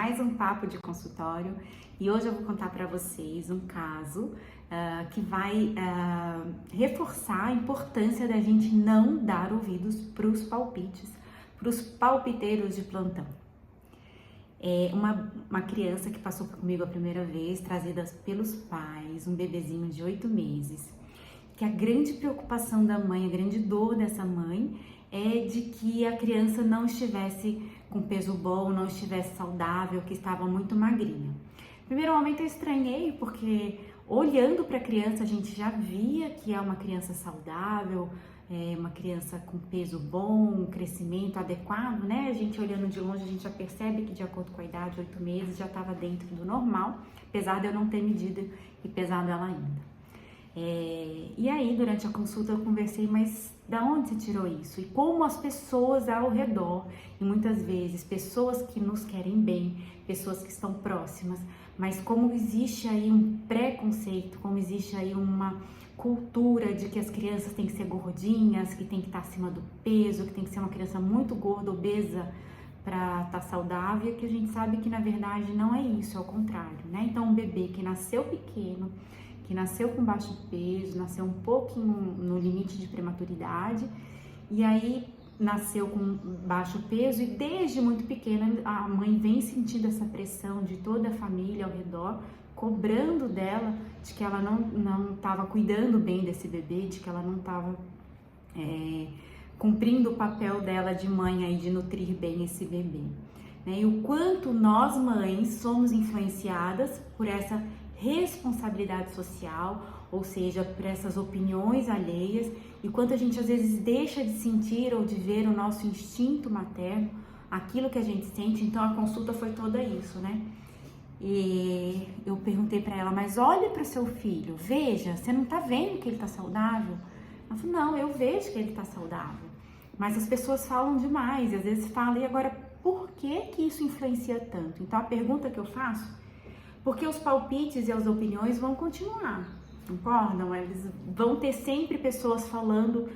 mais um papo de consultório e hoje eu vou contar para vocês um caso que vai reforçar a importância da gente não dar ouvidos para os palpites, para os palpiteiros de plantão. É uma criança que passou comigo a primeira vez, trazida pelos pais, um bebezinho de 8 meses, que a grande preocupação da mãe, a grande dor dessa mãe é de que a criança não estivesse com peso bom, não estivesse saudável, que estava muito magrinha. No primeiro momento eu estranhei, porque olhando para a criança a gente já via que é uma criança saudável, uma criança com peso bom, um crescimento adequado, né? A gente olhando de longe a gente já percebe que de acordo com a idade, 8 meses, já estava dentro do normal, apesar de eu não ter medido e pesado ela ainda. E aí, durante a consulta, eu conversei, mas da onde você tirou isso? E como as pessoas ao redor, e muitas vezes pessoas que nos querem bem, pessoas que estão próximas, mas como existe aí um preconceito, como existe aí uma cultura de que as crianças têm que ser gordinhas, que tem que estar acima do peso, que tem que ser uma criança muito gorda, obesa, para estar saudável, que a gente sabe que na verdade não é isso, é o contrário, né? Então, um bebê que nasceu pequeno, que nasceu com baixo peso, nasceu um pouquinho no limite de prematuridade e aí nasceu com baixo peso e desde muito pequena a mãe vem sentindo essa pressão de toda a família ao redor, cobrando dela de que ela não estava cuidando bem desse bebê, de que ela não estava cumprindo o papel dela de mãe aí de nutrir bem esse bebê, né? E o quanto nós mães somos influenciadas por essa responsabilidade social, ou seja, por essas opiniões alheias, e quanto a gente às vezes deixa de sentir ou de ver o nosso instinto materno, aquilo que a gente sente. Então a consulta foi toda isso, né? E eu perguntei para ela, mas olhe para o seu filho, veja, você não tá vendo que ele tá saudável? Ela falou, não, eu vejo que ele tá saudável, mas as pessoas falam demais, e às vezes falam, e agora por que isso influencia tanto? Então a pergunta que eu faço, porque os palpites e as opiniões vão continuar, concordam? Eles vão ter sempre pessoas falando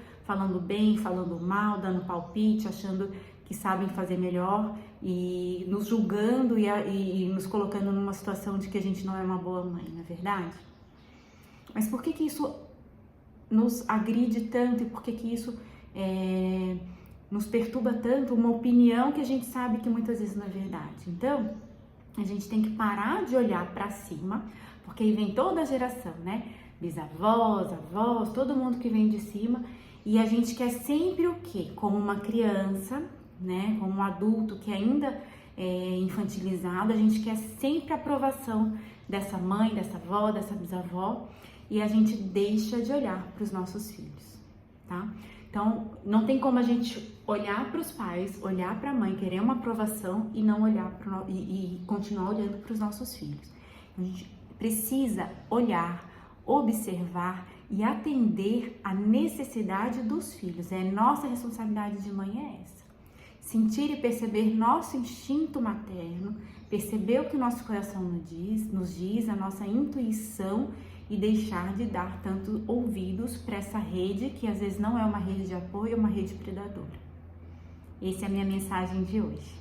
bem, falando mal, dando palpite, achando que sabem fazer melhor e nos julgando e nos colocando numa situação de que a gente não é uma boa mãe, não é verdade? Mas por que isso nos agride tanto e por que isso nos perturba tanto uma opinião que a gente sabe que muitas vezes não é verdade? Então, a gente tem que parar de olhar para cima, porque aí vem toda a geração, né? Bisavós, avós, todo mundo que vem de cima, e a gente quer sempre o quê? Como uma criança, né? Como um adulto que ainda é infantilizado, a gente quer sempre a aprovação dessa mãe, dessa avó, dessa bisavó, e a gente deixa de olhar para os nossos filhos, tá? Então, não tem como a gente olhar para os pais, olhar para a mãe, querer uma aprovação e não olhar e continuar olhando para os nossos filhos. A gente precisa olhar, observar e atender a necessidade dos filhos. Nossa responsabilidade de mãe é essa. Sentir e perceber nosso instinto materno, perceber o que o nosso coração nos diz, a nossa intuição, e deixar de dar tanto ouvidos para essa rede que às vezes não é uma rede de apoio, é uma rede predadora. Essa é a minha mensagem de hoje.